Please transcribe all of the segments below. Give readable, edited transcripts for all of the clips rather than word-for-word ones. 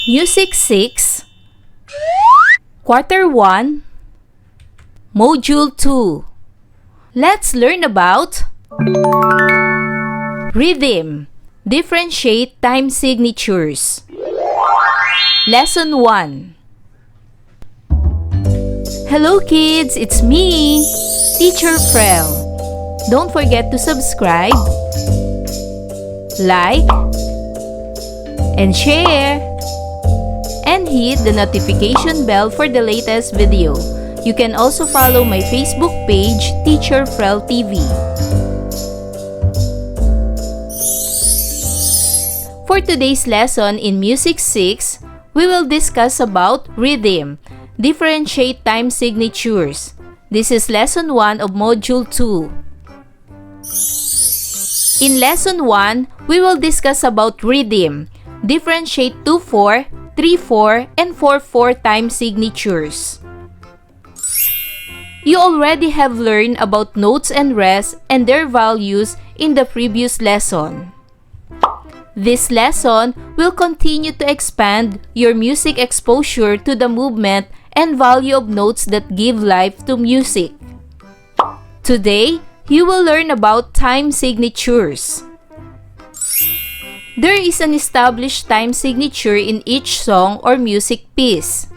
Music 6, Quarter 1, Module 2. Let's learn about Rhythm. Differentiate time signatures. Lesson 1. Hello kids, it's me, Teacher Frel. Don't forget to subscribe, like, and share, and hit the notification bell for the latest video. You can also follow my Facebook page, Teacher Frel TV. For today's lesson in Music 6, we will discuss about rhythm. Differentiate time signatures. This is Lesson 1 of Module 2. In Lesson 1, we will discuss about rhythm. Differentiate 2/4, 3/4, and 4/4 time signatures. You already have learned about notes and rests and their values in the previous lesson. This lesson will continue to expand your music exposure to the movement and value of notes that give life to music. Today, you will learn about time signatures. There is an established time signature in each song or music piece.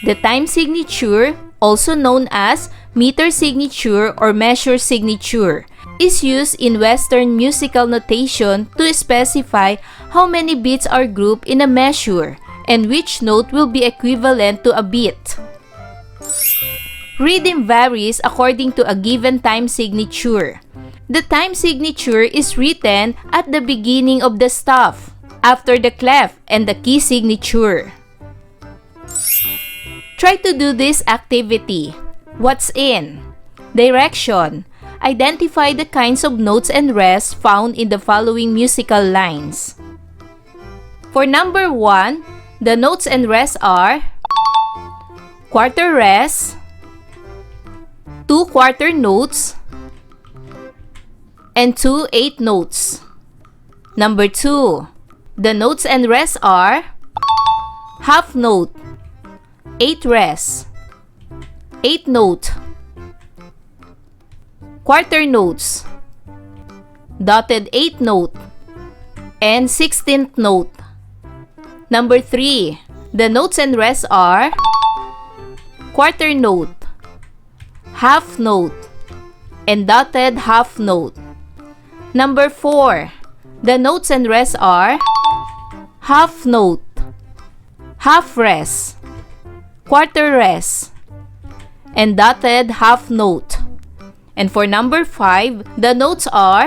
The time signature, also known as meter signature or measure signature, is used in Western musical notation to specify how many beats are grouped in a measure and which note will be equivalent to a beat. Rhythm varies according to a given time signature. The time signature is written at the beginning of the staff, after the clef and the key signature. Try to do this activity. What's in? Direction. Identify the kinds of notes and rests found in the following musical lines. For number 1, the notes and rests are quarter rest, 2 quarter notes, and 2 8 notes. Number 2, the notes and rests are half note, 8 rests, 8 note, quarter notes, dotted 8 note, and 16th note. Number 3, the notes and rests are quarter note, half note, and dotted half note. Number 4, the notes and rests are half note, half rest, quarter rest, and dotted half note. And for number 5, the notes are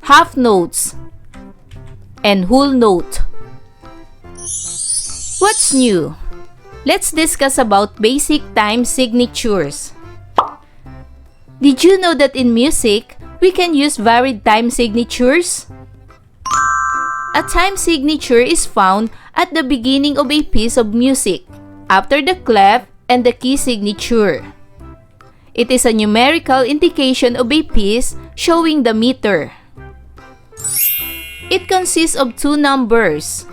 half notes and whole note. What's new? Let's discuss about basic time signatures. Did you know that in music, we can use varied time signatures? A time signature is found at the beginning of a piece of music, after the clef and the key signature. It is a numerical indication of a piece showing the meter. It consists of 2 numbers,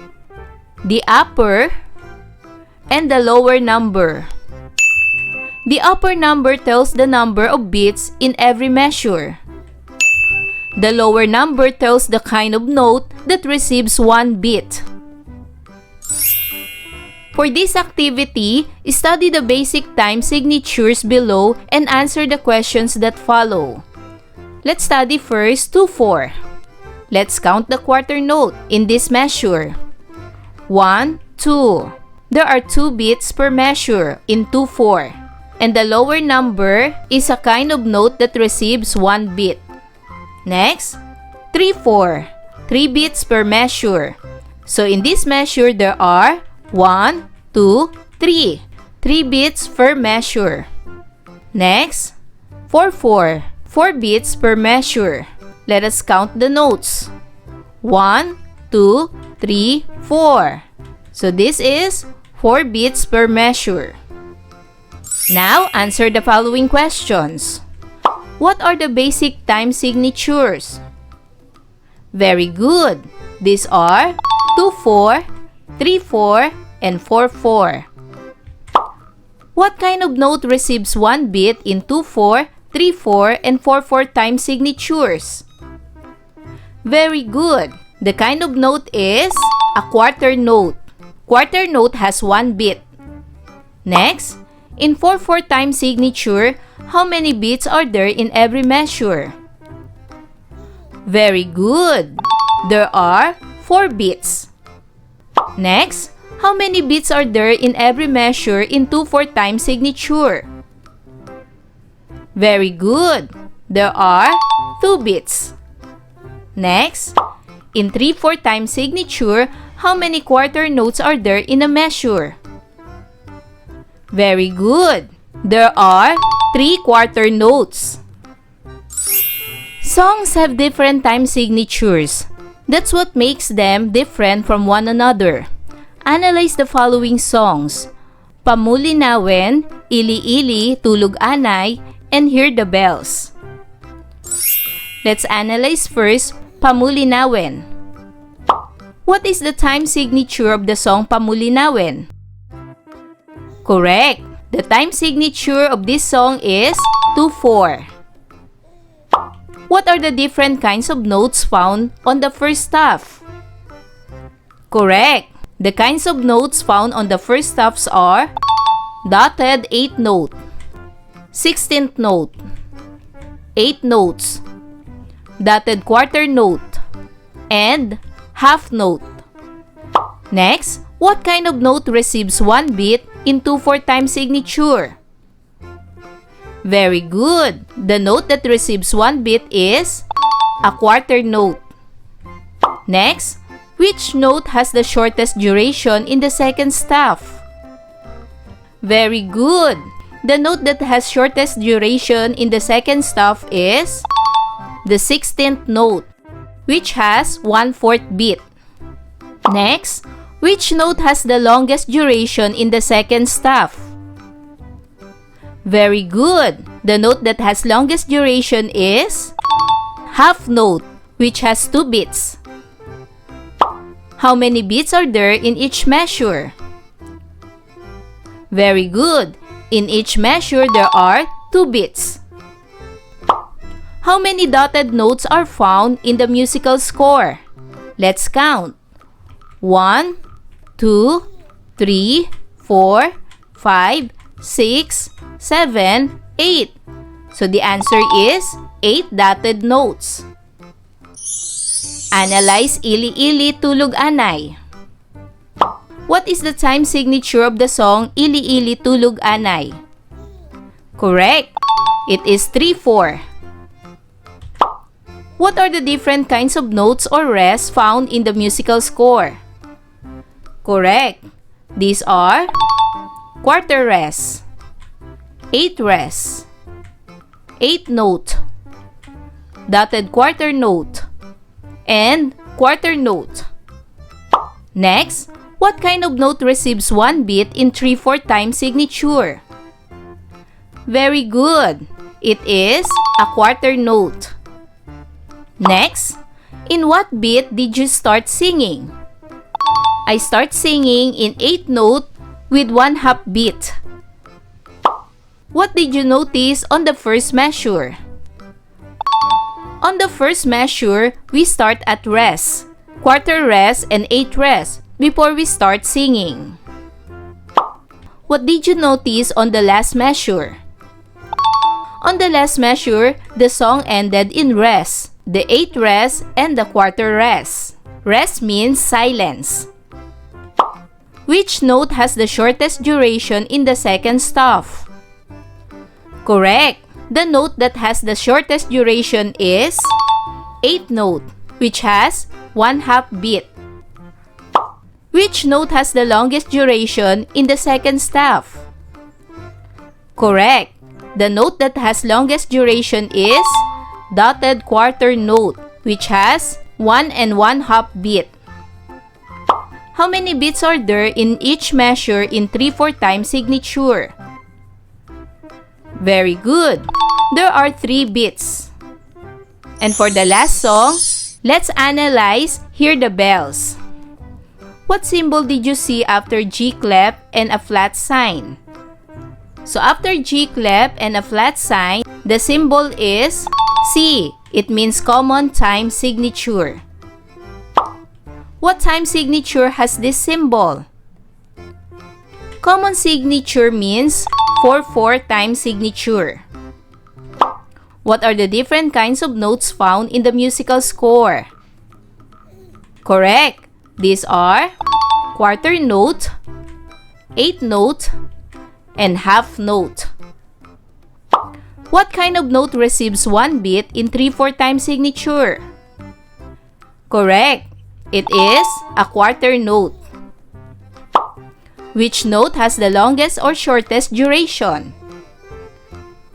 the upper and the lower number. The upper number tells the number of beats in every measure. The lower number tells the kind of note that receives 1 beat. For this activity, study the basic time signatures below and answer the questions that follow. Let's study first 2/4. Let's count the quarter note in this measure. 1, 2. There are 2 beats per measure in 2/4, and the lower number is a kind of note that receives 1 beat. Next, 3/4. 3 beats per measure. So in this measure, there are 1, 2, 3. 3 beats per measure. Next, 4/4. 4 beats per measure. Let us count the notes. 1, 2, 3, 4. So this is 4 beats per measure. Now, answer the following questions. What are the basic time signatures? Very good. These are 2/4, 3/4, and 4/4. What kind of note receives one beat in 2/4, 3/4, and 4/4 time signatures? Very good. The kind of note is a quarter note. Quarter note has one beat. Next, in 4/4 time signature, how many beats are there in every measure? Very good. There are 4 beats. Next, how many beats are there in every measure in 2/4 time signature? Very good. There are 2 beats. Next, in 3/4 time signature, how many quarter notes are there in a measure? Very good. There are 3 quarter notes. Songs have different time signatures. That's what makes them different from one another. Analyze the following songs: Pamulinawen, Ili-ili, Tulog Anay, and Hear the Bells. Let's analyze first Pamulinawen. What is the time signature of the song Pamulinawen? Correct. The time signature of this song is 2/4. What are the different kinds of notes found on the first staff? Correct. The kinds of notes found on the first staffs are dotted 8th note, 16th note, 8 notes, dotted quarter note, and half note. Next, what kind of note receives one beat in 2/4 time signature? Very good. The note that receives one beat is a quarter note. Next, which note has the shortest duration in the second staff? Very good. The note that has shortest duration in the second staff is the 16th note, which has 1/4 beat. Next, which note has the longest duration in the second staff? Very good. The note that has longest duration is half note, which has 2 beats. How many beats are there in each measure? Very good. In each measure, there are 2 beats. How many dotted notes are found in the musical score? Let's count. 1, 2, 3, 4, 5, 6, 7, 8. So the answer is 8 dotted notes. Analyze Ili-ili, Tulog Anay. What is the time signature of the song Ili-ili, Tulog Anay? Correct. It is 3/4. What are the different kinds of notes or rests found in the musical score? Correct. These are quarter rest, 8 rest, 8 note, dotted quarter note, and quarter note. Next, what kind of note receives one beat in 3/4 time signature? Very good. It is a quarter note. Next, in what beat did you start singing? I start singing in 8th note with 1/2 beat. What did you notice on the first measure? On the first measure, we start at rest, quarter rest, and 8 rest before we start singing. What did you notice on the last measure? On the last measure, the song ended in rest, the 8 rest, and the quarter rest. Rest means silence. Which note has the shortest duration in the second staff? Correct. The note that has the shortest duration is 8th note, which has 1/2 beat. Which note has the longest duration in the second staff? Correct. The note that has longest duration is dotted quarter note, which has 1 1/2 beat. How many beats are there in each measure in 3/4 time signature? Very good. There are 3 beats. And for the last song, let's analyze Hear the Bells. What symbol did you see after G clef and a flat sign? So after G clef and a flat sign, the symbol is C. It means common time signature. What time signature has this symbol? Common signature means 4/4 time signature. What are the different kinds of notes found in the musical score? Correct. These are quarter note, eighth note, and half note. What kind of note receives one beat in 3/4 time signature? Correct. It is a quarter note. Which note has the longest or shortest duration?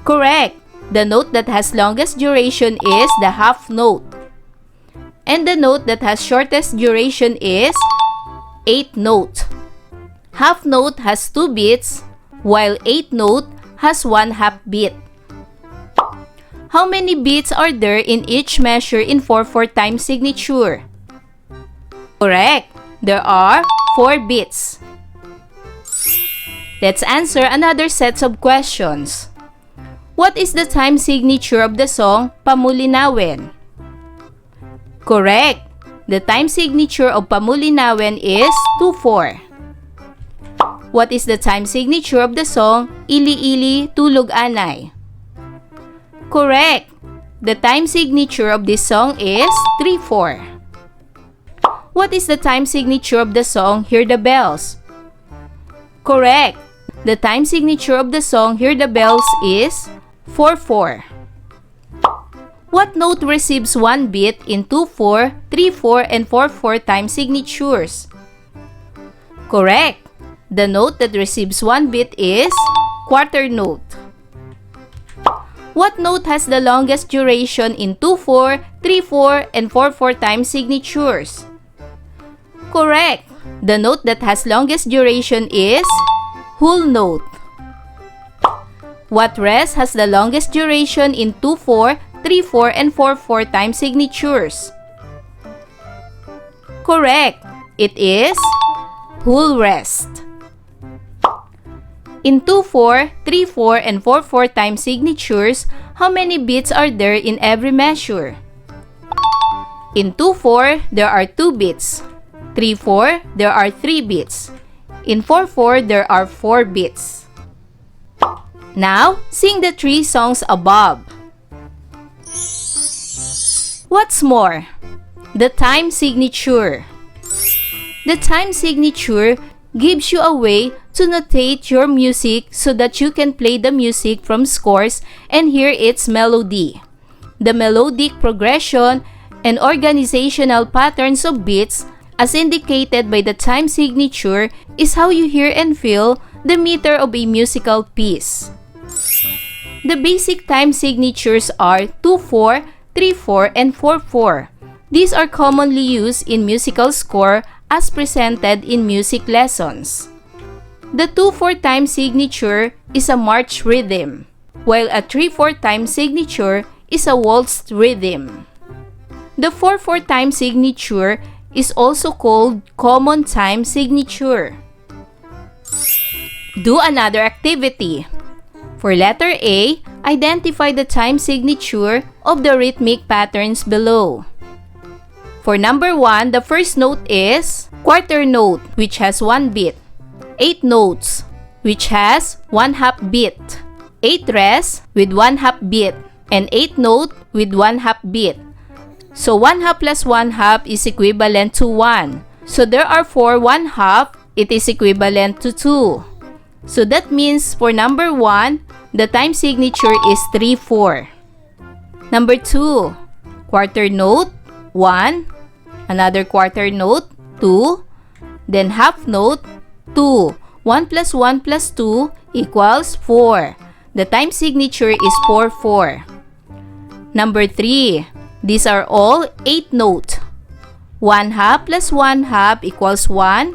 Correct. The note that has longest duration is the half note. And the note that has shortest duration is eighth note. Half note has 2 beats, while eighth note has 1/2 beat. How many beats are there in each measure in 4/4 time signature? Correct. There are 4 beats. Let's answer another set of questions. What is the time signature of the song Pamulinawin? Correct. The time signature of Pamulinawin is 2/4. What is the time signature of the song Ili-ili Tulog Anay? Correct. The time signature of this song is 3/4. What is the time signature of the song Hear the Bells? Correct. The time signature of the song Hear the Bells is 4/4. What note receives one beat in 2/4, 3/4, and 4/4 time signatures? Correct. The note that receives one beat is quarter note. What note has the longest duration in 2/4, 3/4, and 4/4 time signatures? Correct. The note that has longest duration is whole note. What rest has the longest duration in 2/4, 3/4, and 4/4 time signatures? Correct. It is whole rest. In 2/4, 3/4, and 4/4 time signatures, how many beats are there in every measure? In 2/4, there are 2 beats. 3/4, there are 3 beats. In 4/4, there are 4 beats. Now, sing the 3 songs above. What's more? The time signature. The time signature gives you a way to notate your music so that you can play the music from scores and hear its melody. The melodic progression and organizational patterns of beats, as indicated by the time signature, is how you hear and feel the meter of a musical piece. The basic time signatures are 2/4, 3/4, and 4/4. These are commonly used in musical score as presented in music lessons. The 2/4 time signature is a march rhythm, while a 3/4 time signature is a waltz rhythm. The 4/4 time signature is also called common time signature. Do another activity. For letter A, identify the time signature of the rhythmic patterns below. For number 1, the first note is quarter note, which has 1 beat. 8 notes, which has 1/2 beat. 8 rest with 1/2 beat. And 8 note with 1/2 beat. So 1/2 plus 1/2 is equivalent to 1. So there are 4 1/2, it is equivalent to 2. So that means for number 1, the time signature is 3/4. Number 2, quarter note, 1. Another quarter note, 2. Then half note, 2. 1 plus 1 plus 2 equals 4. The time signature is 4/4. Number 3. These are all 8 note. 1/2 plus 1/2 equals 1.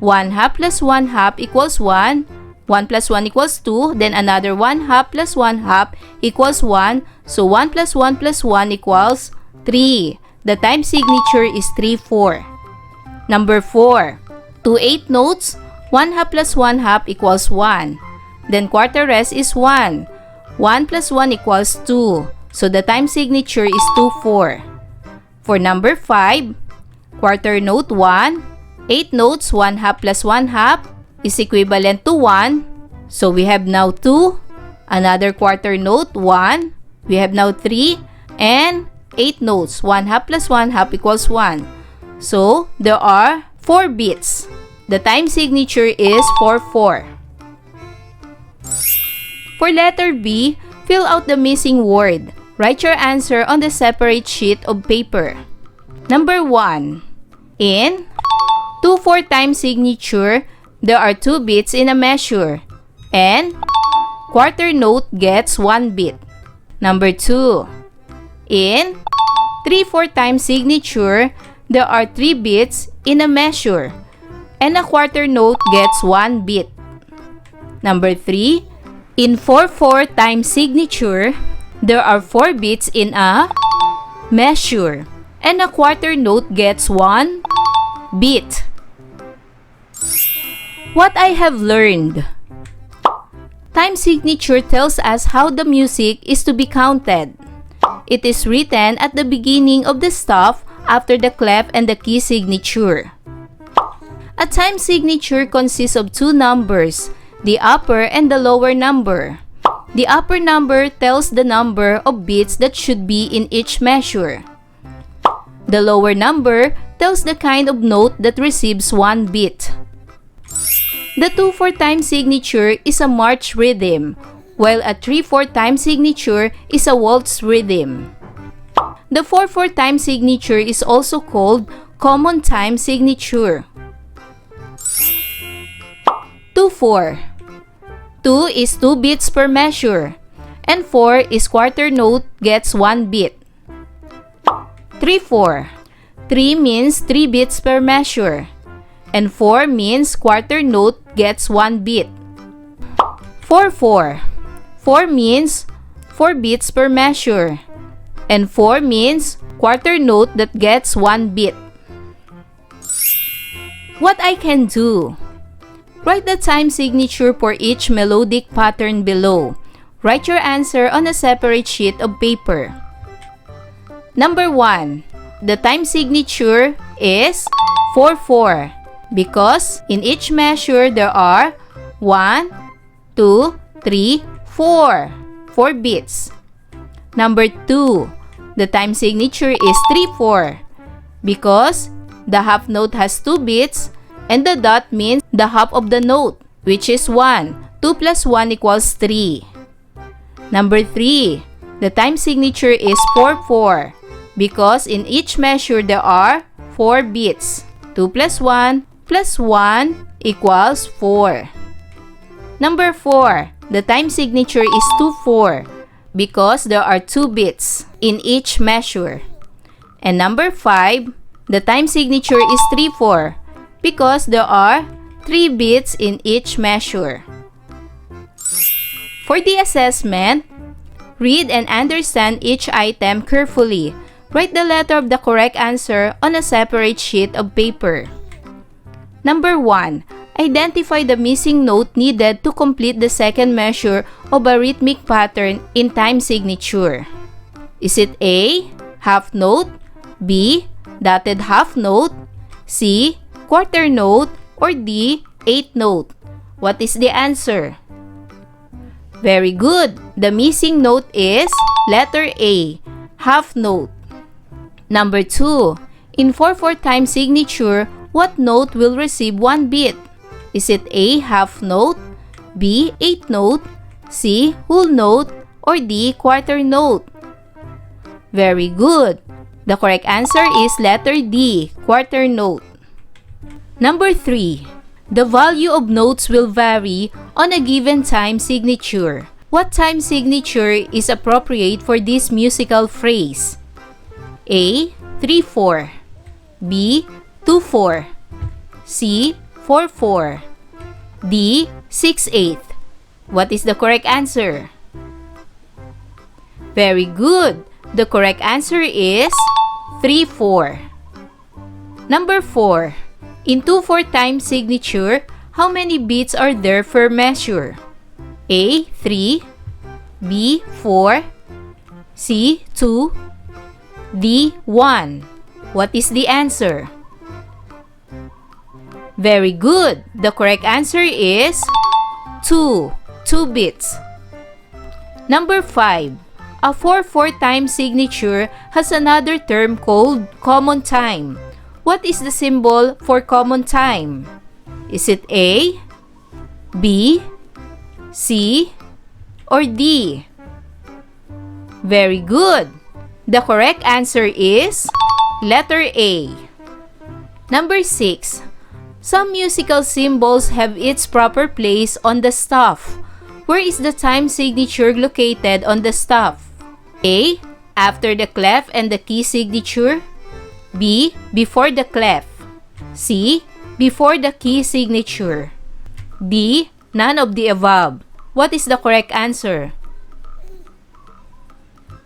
1/2 plus 1/2 equals 1. 1 plus 1 equals 2. Then another 1/2 plus 1/2 equals 1. So 1 plus 1 plus 1 equals 3. The time signature is 3/4. Number 4. Two eighth notes, 1/2 plus 1/2 equals 1. Then quarter rest is 1. 1 plus 1 equals 2. So the time signature is 2/4. For number 5, quarter note 1, 8 notes 1/2 plus 1/2 is equivalent to 1. So we have now 2. Another quarter note 1. We have now 3. And 8 notes 1/2 plus 1/2 equals 1. So there are 4 beats. The time signature is 4/4. For letter B, fill out the missing word. Write your answer on the separate sheet of paper. Number 1. In 2/4 time signature, there are 2 beats in a measure, and quarter note gets 1 beat. Number 2. In 3/4 time signature, there are 3 beats in a measure, and a quarter note gets 1 beat. Number 3. In 4/4 time signature, there are 4 beats in a measure, and a quarter note gets 1 beat. What I have learned. Time signature tells us how the music is to be counted. It is written at the beginning of the stop after the clef and the key signature. A time signature consists of 2 numbers, the upper and the lower number. The upper number tells the number of beats that should be in each measure. The lower number tells the kind of note that receives 1 beat. The 2/4 time signature is a march rhythm, while a 3/4 time signature is a waltz rhythm. The 4/4 time signature is also called common time signature. 2/4. 2 is 2 beats per measure, and 4 is quarter note gets 1 beat. 3/4. 3 means 3 beats per measure, and 4 means quarter note gets 1 beat. 4/4. 4 means 4 beats per measure, and 4 means quarter note that gets 1 beat. What I can do? Write the time signature for each melodic pattern below. Write your answer on a separate sheet of paper. Number 1. The time signature is 4/4 because in each measure there are 1, 2, 3, 4. 4 beats. Number 2. The time signature is 3/4 because the half note has 2 beats and the dot means the half of the note, which is 1. 2 plus 1 equals 3. Number 3. The time signature is 4/4 because in each measure there are 4 beats. 2 plus 1 equals 4. Number 4. The time signature is 2/4 because there are 2 beats in each measure. And number 5. The time signature is 3/4 because there are 3 beats in each measure. For the assessment, read and understand each item carefully. Write the letter of the correct answer on a separate sheet of paper. Number 1. Identify the missing note needed to complete the second measure of a rhythmic pattern in time signature. Is it A, half note, B, dotted half note, C, quarter note, or D, eighth note? What is the answer? Very good. The missing note is letter A, half note. Number 2. In 4/4 time signature, what note will receive 1 beat? Is it A, half note, B, eighth note, C, whole note, or D, quarter note? Very good. The correct answer is letter D, quarter note. Number 3. The value of notes will vary on a given time signature. What time signature is appropriate for this musical phrase? A, 3/4, B, 2/4, C, 4/4, D, 6/8. What is the correct answer? Very good. The correct answer is 3/4. Number 4. In 2/4 time signature, how many beats are there per measure? A. 3, B. 4, C. 2, D. 1. What is the answer? Very good. The correct answer is 2 beats. Number 5. A 4/4 time signature has another term called common time. What is the symbol for common time? Is it A, B, C, or D? Very good. The correct answer is letter A. Number 6. Some musical symbols have its proper place on the staff. Where is the time signature located on the staff? A. After the clef and the key signature. B. Before the clef. C. Before the key signature. D. None of the above. What is the correct answer?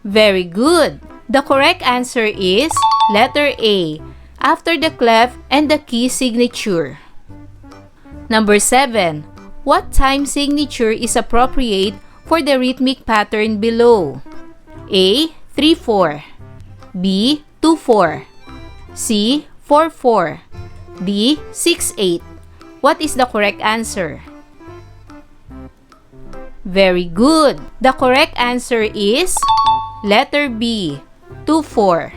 Very good. The correct answer is letter A. After the clef and the key signature. Number 7. What time signature is appropriate for the rhythmic pattern below? A. 3/4, B. 2/4, C. 4/4, D. 6/8. What is the correct answer? Very good. The correct answer is letter B. 2/4.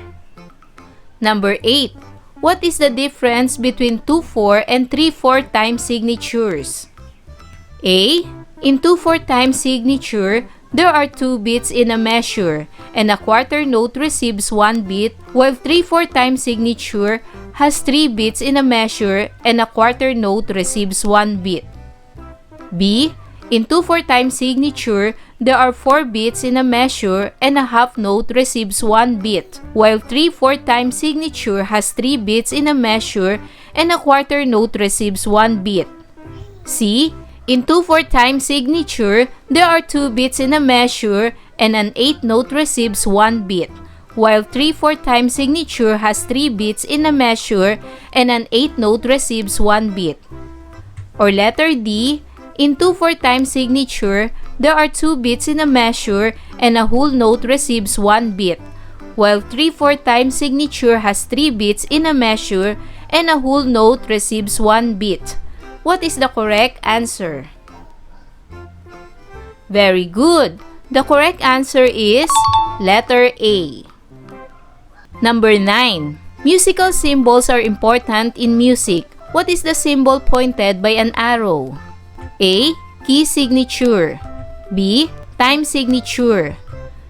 Number 8. What is the difference between 2/4 and 3/4 time signatures? A. In 2/4 time signature, there are 2 beats in a measure, and a quarter note receives 1 beat, while 3/4 time signature has 3 beats in a measure, and a quarter note receives 1 beat. B. In 2/4 time signature, there are 4 beats in a measure, and a half note receives 1 beat, while 3/4 time signature has 3 beats in a measure, and a quarter note receives 1 beat. C. In 2/4 time signature, there are 2 beats in a measure, and an 8th note receives 1 beat, while 3/4 time signature has 3 beats in a measure, and an 8th note receives 1 beat. Or letter D. In 2/4 time signature, there are 2 beats in a measure, and a whole note receives 1 beat, while 3/4 time signature has 3 beats in a measure, and a whole note receives 1 beat. What is the correct answer? Very good. The correct answer is letter A. Number 9. Musical symbols are important in music. What is the symbol pointed by an arrow? A. Key signature, B. Time signature,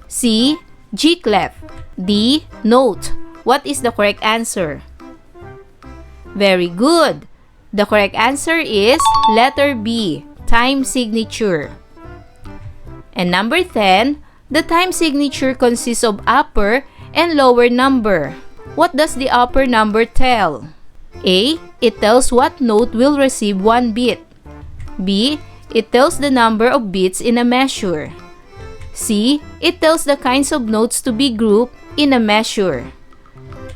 C. G clef, D. Note. What is the correct answer? Very good. The correct answer is letter B. Time signature. And number 10. The time signature consists of upper and lower number. What does the upper number tell? A. It tells what note will receive 1 beat. B. It tells the number of beats in a measure. C. It tells the kinds of notes to be grouped in a measure.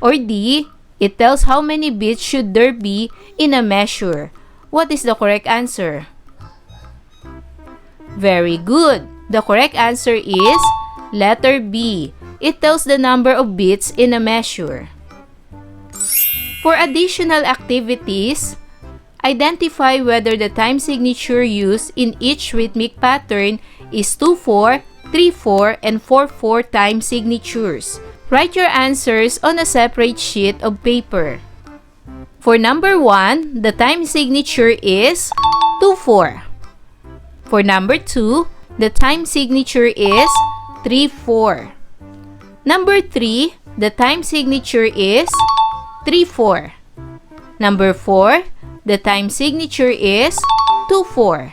Or D. It tells how many beats should there be in a measure. What is the correct answer? Very good. The correct answer is letter B. It tells the number of beats in a measure. For additional activities, identify whether the time signature used in each rhythmic pattern is 2/4, 3/4, and 4/4 time signatures. Write your answers on a separate sheet of paper. For number 1, the time signature is 2/4. For number 2, the time signature is 3/4. Number 3, the time signature is 3/4. Number 4, the time signature is 2/4.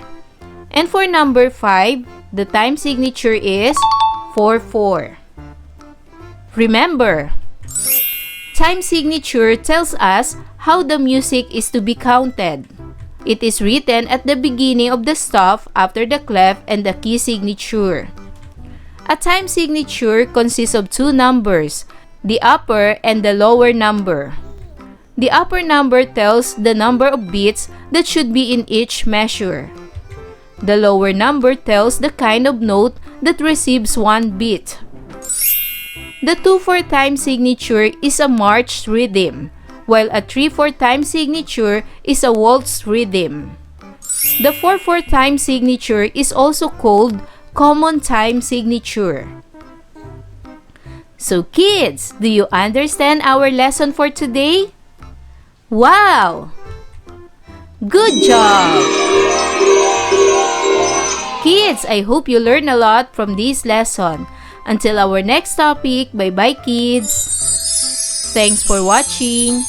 And for number 5, the time signature is 4/4. Remember, time signature tells us how the music is to be counted. It is written at the beginning of the staff after the clef and the key signature. A time signature consists of 2 numbers, the upper and the lower number. The upper number tells the number of beats that should be in each measure. The lower number tells the kind of note that receives one beat. The 2/4 time signature is a march rhythm, while a 3/4 time signature is a waltz rhythm. The 4/4 time signature is also called common time signature. So kids, do you understand our lesson for today? Wow! Good job! Kids, I hope you learned a lot from this lesson. Until our next topic, bye-bye kids! Thanks for watching!